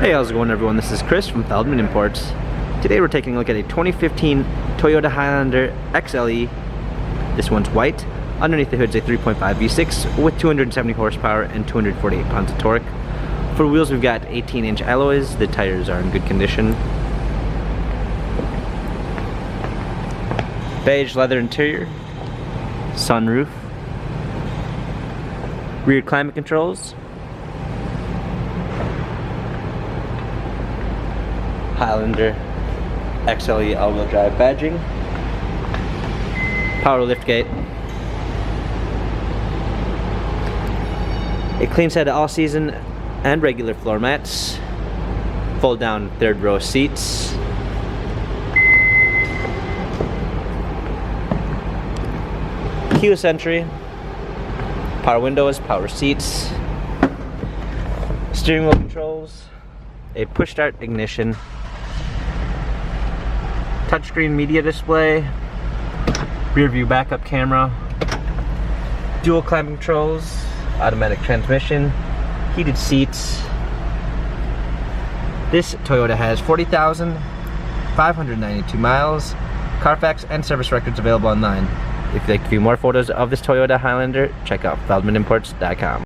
Hey, how's it going everyone? This is Chris from Feldmann Imports. Today we're taking a look at a 2015 Toyota Highlander XLE. This one's white. Underneath the hood's a 3.5 V6 with 270 horsepower and 248 pounds of torque. For wheels we've got 18-inch alloys. The tires are in good condition. Beige leather interior. Sunroof. Rear climate controls. Highlander XLE all-wheel drive badging. Power liftgate. A clean set of all-season and regular floor mats. Fold down third row seats. Keyless entry. Power windows, power seats. Steering wheel controls. A push start ignition. Touchscreen media display, rear view backup camera, dual climate controls, automatic transmission, heated seats. This Toyota has 40,592 miles, Carfax and service records available online. If you'd like to view more photos of this Toyota Highlander, check out feldmanimports.com.